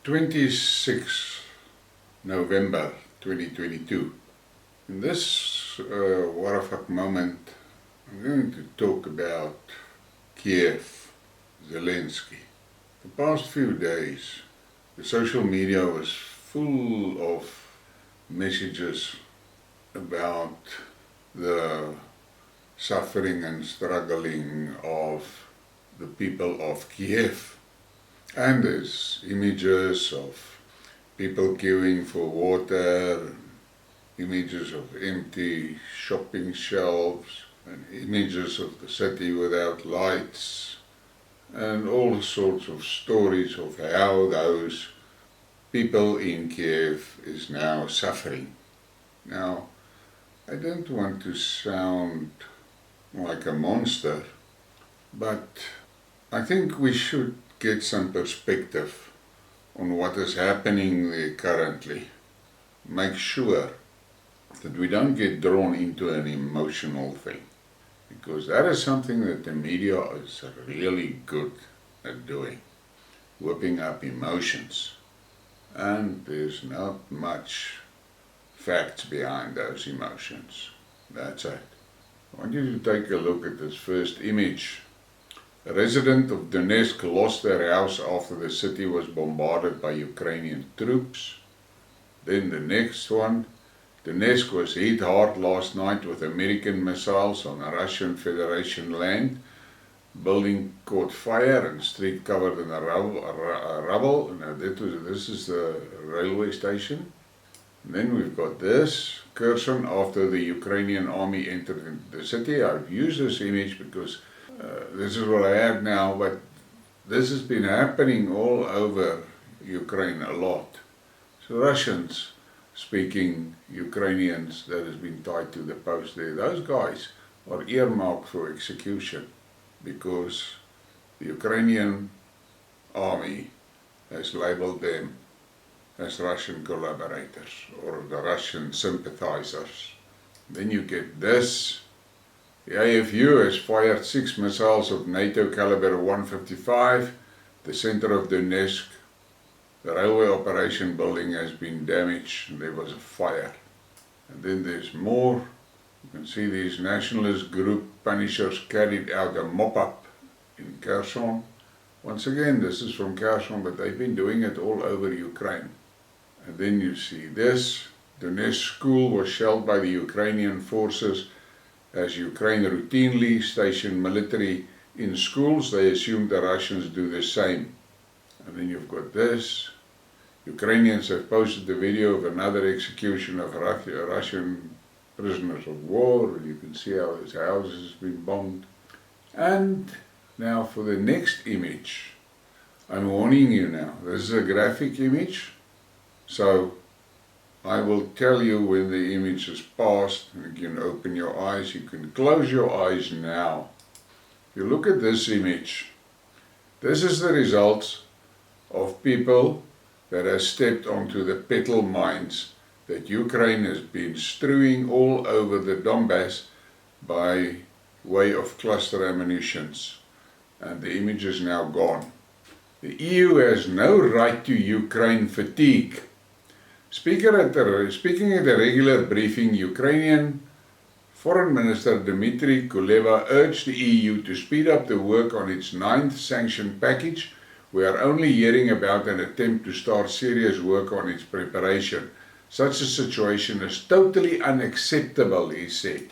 26 November 2022. In this Warrafak moment, I'm going to talk about Kiev, Zelensky. The past few days, the social media was full of messages about the suffering and struggling of the people of Kiev. And there's images of people queuing for water, images of empty shopping shelves, and images of the city without lights, and all sorts of stories of how those people in Kiev is now suffering. Now, I don't want to sound like a monster, but I think we should get some perspective on what is happening there currently. Make sure that we don't get drawn into an emotional thing, because that is something that the media is really good at doing, whipping up emotions, and there's not much facts behind those emotions. That's it. I want you to take a look at this first image. A resident of Donetsk lost their house after the city was bombarded by Ukrainian troops. Then the next one. Donetsk was hit hard last night with American missiles on a Russian Federation land. Building caught fire and street covered in rubble. Now this is the railway station. And then we've got this. Kherson, after the Ukrainian army entered into the city. I've used this image because this is what I have now, but this has been happening all over Ukraine a lot. So Russians speaking Ukrainians that has been tied to the post there, those guys are earmarked for execution because the Ukrainian army has labeled them as Russian collaborators or the Russian sympathizers. Then you get this. The AFU has fired 6 missiles of NATO caliber 155. The center of Donetsk, the railway operation building has been damaged and there was a fire. And then there's more. You can see these nationalist group Punishers carried out a mop-up in Kherson. Once again, this is from Kherson, but they've been doing it all over Ukraine. And then you see this. Donetsk school was shelled by the Ukrainian forces. As Ukraine routinely stationed military in schools, they assume the Russians do the same. And then you've got this. Ukrainians have posted the video of another execution of Russian prisoners of war. You can see how his house has been bombed. And now for the next image. I'm warning you now. This is a graphic image. So I will tell you when the image is passed, and you can open your eyes. You can close your eyes now. If you look at this image, this is the results of people that have stepped onto the petrol mines that Ukraine has been strewing all over the Donbass by way of cluster ammunitions. And the image is now gone. The EU has no right to Ukraine fatigue. Speaking at a regular briefing, Ukrainian Foreign Minister Dmitry Kuleba urged the EU to speed up the work on its 9th sanction package. We are only hearing about an attempt to start serious work on its preparation. Such a situation is totally unacceptable, he said.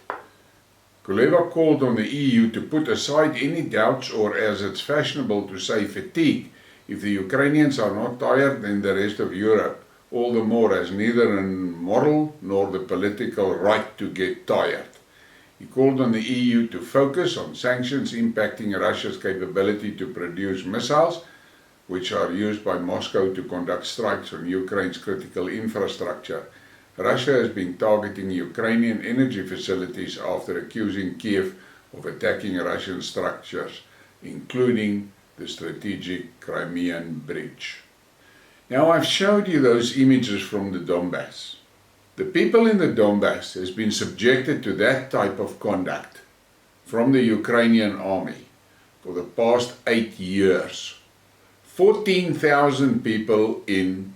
Kuleba called on the EU to put aside any doubts, or as it's fashionable to say, fatigue. If the Ukrainians are not tired, then the rest of Europe all the more has neither a moral nor the political right to get tired. He called on the EU to focus on sanctions impacting Russia's capability to produce missiles, which are used by Moscow to conduct strikes on Ukraine's critical infrastructure. Russia has been targeting Ukrainian energy facilities after accusing Kiev of attacking Russian structures, including the strategic Crimean Bridge. Now, I've showed you those images from the Donbass. The people in the Donbass has been subjected to that type of conduct from the Ukrainian army for the past 8 years. 14,000 people in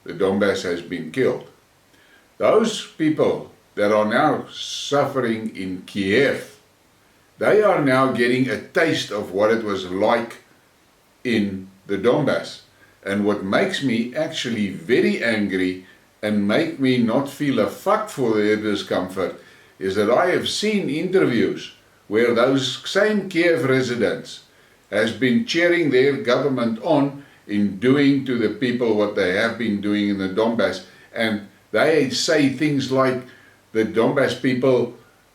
the Donbass has been killed. Those people that are now suffering in Kiev, they are now getting a taste of what it was like in the Donbass. And what makes me actually very angry and make me not feel a fuck for their discomfort is that I have seen interviews where those same Kiev residents has been cheering their government on in doing to the people what they have been doing in the Donbass, and they say things like the Donbass people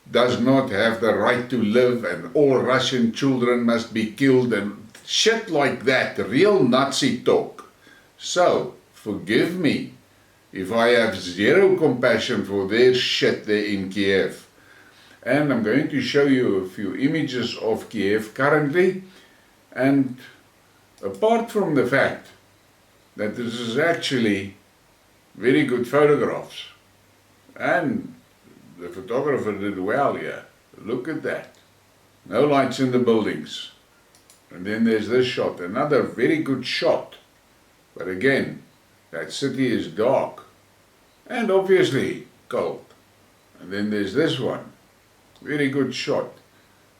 does not have the right to live and all Russian children must be killed and shit like that, real Nazi talk. So, forgive me if I have zero compassion for their shit there in Kiev. And I'm going to show you a few images of Kiev currently, and apart from the fact that this is actually very good photographs, and the photographer did well here, look at that, no lights in the buildings, and then there's this shot, another very good shot, but again, that city is dark, and obviously cold, and then there's this one, very good shot.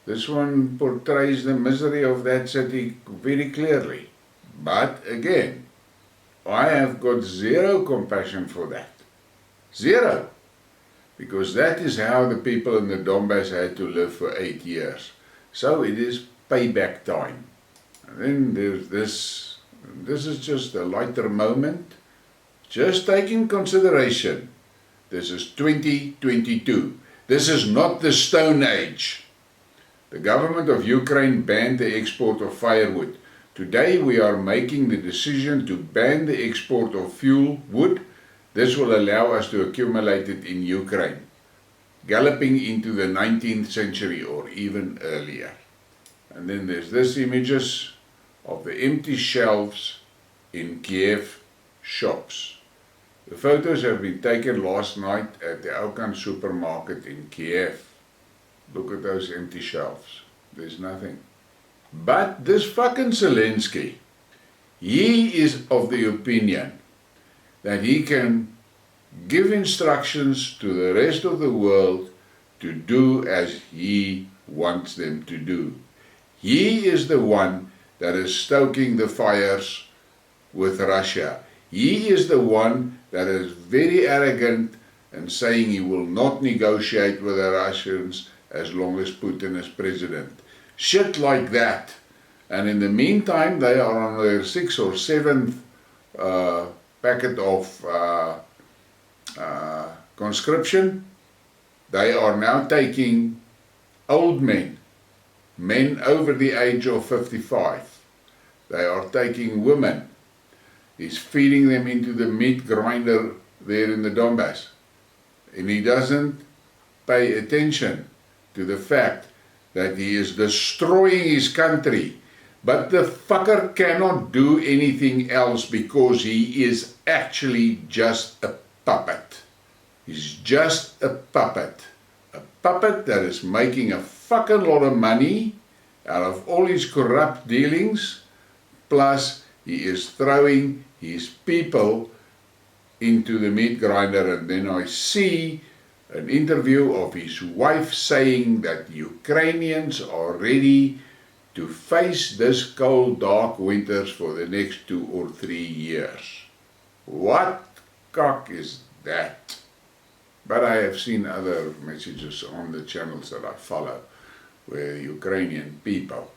This one portrays the misery of that city very clearly. But again, I have got zero compassion for that. Zero. Because that is how the people in the Donbass had to live for 8 years. So it is payback time. And then there's this. This is just a lighter moment. Just take in consideration, this is 2022. This is not the Stone Age. The government of Ukraine banned the export of firewood. Today we are making the decision to ban the export of fuel wood. This will allow us to accumulate it in Ukraine, galloping into the 19th century or even earlier. And then there's this images of the empty shelves in Kiev shops. The photos have been taken last night at the Auchan supermarket in Kiev. Look at those empty shelves. There's nothing. But this fucking Zelensky, he is of the opinion that he can give instructions to the rest of the world to do as he wants them to do. He is the one that is stoking the fires with Russia. He is the one that is very arrogant and saying he will not negotiate with the Russians as long as Putin is president. Shit like that. And in the meantime, they are on their 6th or 7th packet of conscription. They are now taking old men, men over the age of 55. They are taking women. He's feeding them into the meat grinder there in the Donbass. And he doesn't pay attention to the fact that he is destroying his country. But the fucker cannot do anything else because he is actually just a puppet. He's just a puppet. A puppet that is making a fucking lot of money out of all his corrupt dealings, plus he is throwing his people into the meat grinder. And then I see an interview of his wife saying that Ukrainians are ready to face this cold, dark winters for the next 2 or 3 years. What cock is that? But I have seen other messages on the channels that I follow where the Ukrainian people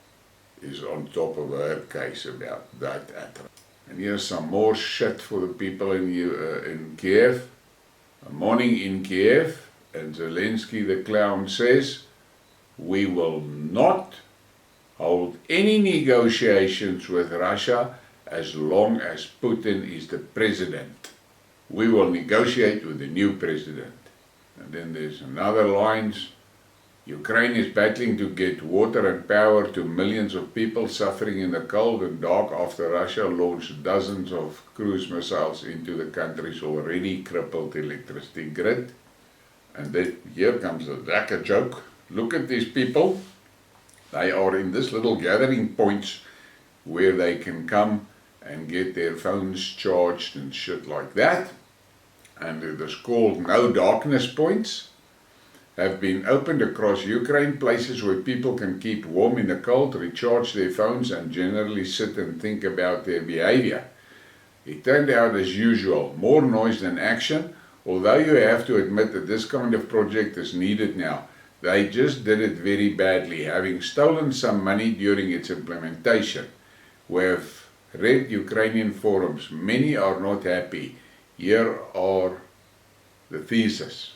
is on top of her case about that matter. And here's some more shit for the people in Kiev. A morning in Kiev, and Zelensky the clown says, we will not hold any negotiations with Russia as long as Putin is the president. We will negotiate with the new president. And then there's another lines. Ukraine is battling to get water and power to millions of people suffering in the cold and dark after Russia launched dozens of cruise missiles into the country's already crippled electricity grid. And then here comes a Daka joke. Look at these people. They are in this little gathering points where they can come and get their phones charged and shit like that. And it is called no darkness points, have been opened across Ukraine, places where people can keep warm in the cold, recharge their phones and generally sit and think about their behavior. It turned out as usual, more noise than action, although you have to admit that this kind of project is needed now. They just did it very badly, having stolen some money during its implementation. We have read Ukrainian forums. Many are not happy. Here are the thesis.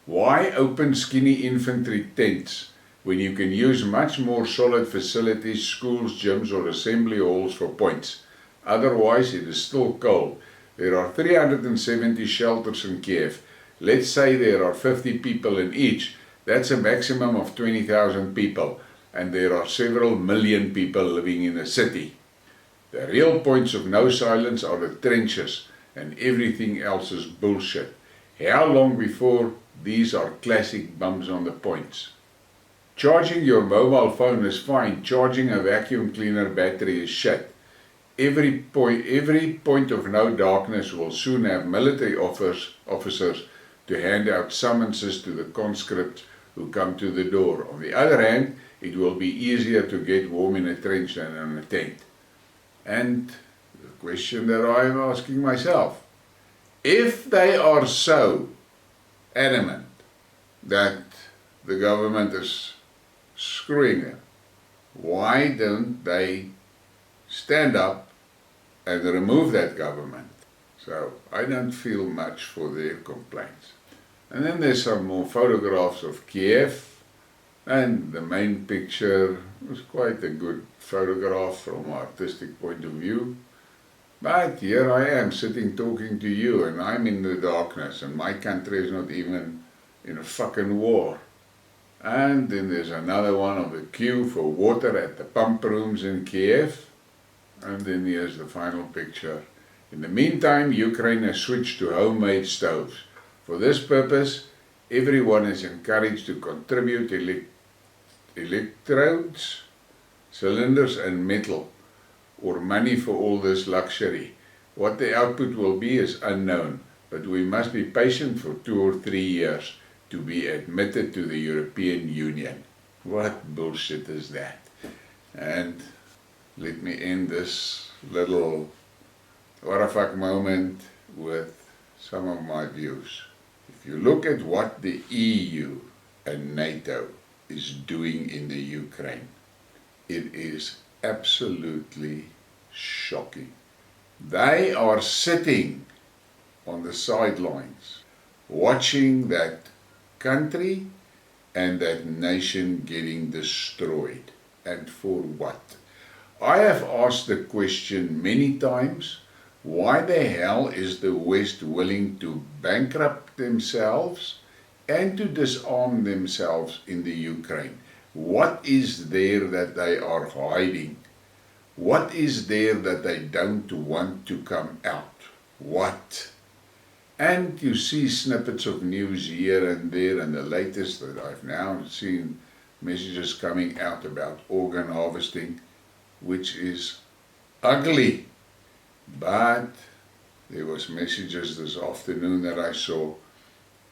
Why open skinny infantry tents when you can use much more solid facilities, schools, gyms or assembly halls for points? Otherwise it is still cold. There are 370 shelters in Kiev. Let's say there are 50 people in each. That's a maximum of 20,000 people, and there are several million people living in a city. The real points of no silence are the trenches, and everything else is bullshit. How long before these are classic bums on the points? Charging your mobile phone is fine. Charging a vacuum cleaner battery is shit. Every point of no darkness will soon have military officers to hand out summonses to the conscripts who come to the door. On the other hand, it will be easier to get warm in a trench than in a tent. And the question that I am asking myself, if they are so adamant that the government is screwing them, why don't they stand up and remove that government? So I don't feel much for their complaints. And then there's some more photographs of Kiev, and the main picture was quite a good photograph from an artistic point of view. But here I am sitting talking to you, and I'm in the darkness, and my country is not even in a fucking war. And then there's another one of the queue for water at the pump rooms in Kiev. And then here's the final picture. In the meantime, Ukraine has switched to homemade stoves. For this purpose, everyone is encouraged to contribute electrodes, cylinders and metal, or money for all this luxury. What the output will be is unknown, but we must be patient for 2 or 3 years to be admitted to the European Union. What bullshit is that? And let me end this little Warrafak moment with some of my views. If you look at what the EU and NATO is doing in the Ukraine, it is absolutely shocking. They are sitting on the sidelines watching that country and that nation getting destroyed. And for what? I have asked the question many times, why the hell is the West willing to bankrupt themselves and to disarm themselves in the Ukraine? What is there that they are hiding? What is there that they don't want to come out? What? And you see snippets of news here and there, and the latest that I've now seen messages coming out about organ harvesting, which is ugly. But there was messages this afternoon that I saw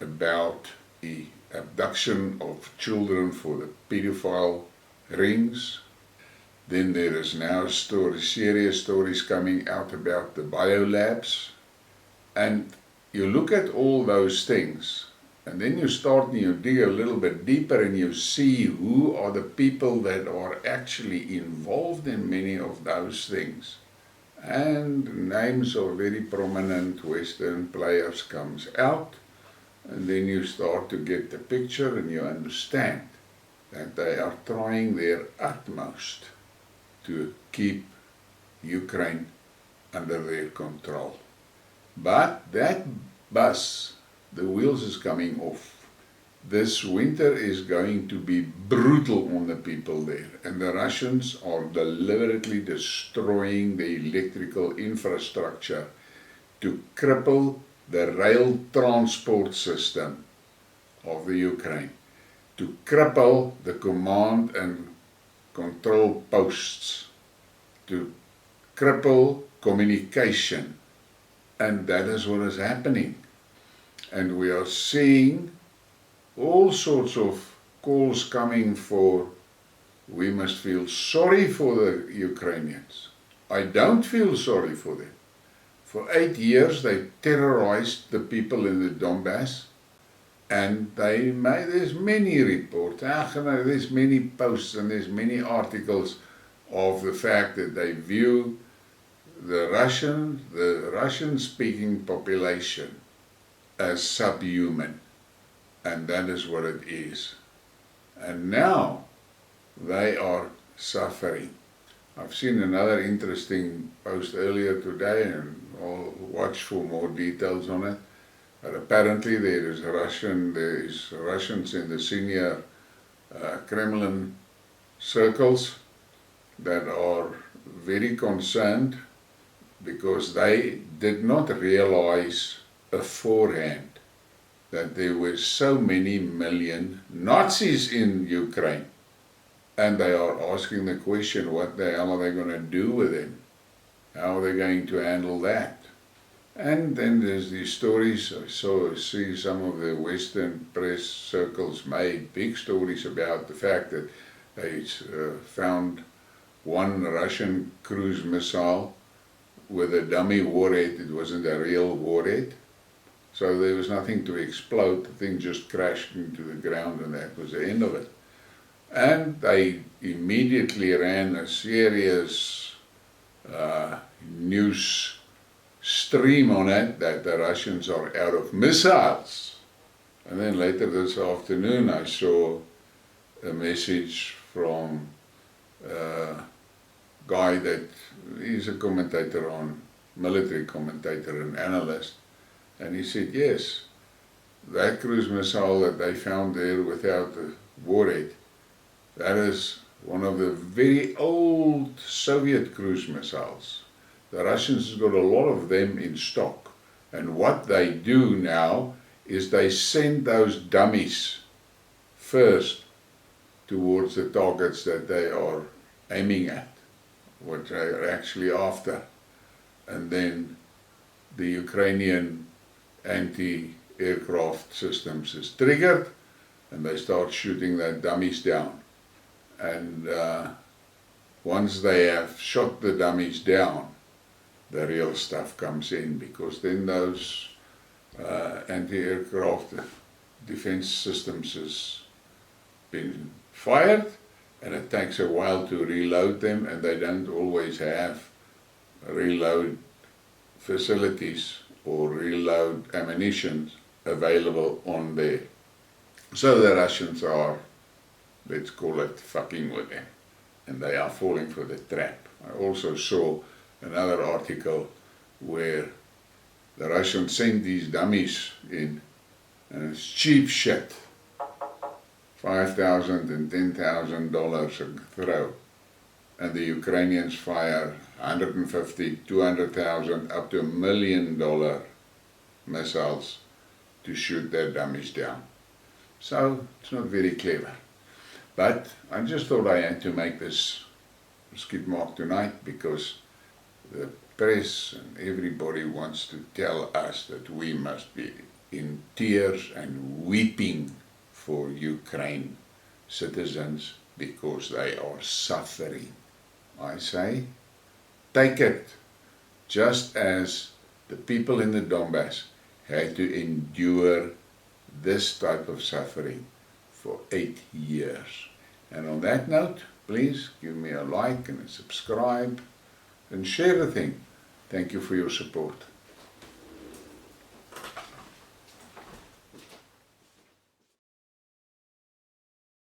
about the abduction of children for the pedophile rings. Then there is now serious stories coming out about the biolabs. And you look at all those things, and then you start and you dig a little bit deeper and you see who are the people that are actually involved in many of those things. And names of very prominent Western players comes out, and then you start to get the picture and you understand that they are trying their utmost to keep Ukraine under their control. But that bus, the wheels is coming off. This winter is going to be brutal on the people there, and the Russians are deliberately destroying the electrical infrastructure to cripple the rail transport system of the Ukraine, to cripple the command and control posts, to cripple communication. And that is what is happening. And we are seeing all sorts of calls coming for, we must feel sorry for the Ukrainians. I don't feel sorry for them. For 8 years they terrorized the people in the Donbass, and there's many reports, there's many posts and there's many articles of the fact that they view the Russian-speaking population as subhuman, and that is what it is. And now they are suffering. I've seen another interesting post earlier today, and I'll watch for more details on it. But apparently there is Russians in the senior Kremlin circles that are very concerned because they did not realize beforehand that there were so many million Nazis in Ukraine. And they are asking the question, what the hell are they going to do with them? How are they going to handle that? And then there's these stories. I see some of the Western press circles made big stories about the fact that they found one Russian cruise missile with a dummy warhead. It wasn't a real warhead. So there was nothing to explode. The thing just crashed into the ground, and that was the end of it. And they immediately ran a serious news stream on it that the Russians are out of missiles. And then later this afternoon I saw a message from a guy that he's a commentator on, military commentator and analyst, and he said, yes, that cruise missile that they found there without the warhead, that is one of the very old Soviet cruise missiles. The Russians have got a lot of them in stock. And what they do now is they send those dummies first towards the targets that they are aiming at, what they are actually after. And then the Ukrainian anti-aircraft systems is triggered, and they start shooting their dummies down. And once they have shot the dummies down, the real stuff comes in, because then those anti-aircraft defense systems has been fired, and it takes a while to reload them, and they don't always have reload facilities or reload ammunition available on there. So the Russians are, let's call it, fucking with them, and they are falling for the trap. I also saw another article where the Russians send these dummies in, and it's cheap shit, $5,000 and $10,000 a throw, and the Ukrainians fire 150, 200,000, up to $1 million missiles to shoot their dummies down. So it's not very clever. But I just thought I had to make this Skidmark tonight, because the press and everybody wants to tell us that we must be in tears and weeping for Ukraine citizens because they are suffering. I say, take it, just as the people in the Donbass had to endure this type of suffering for 8 years. And on that note, please give me a like and a subscribe and share the thing. Thank you for your support.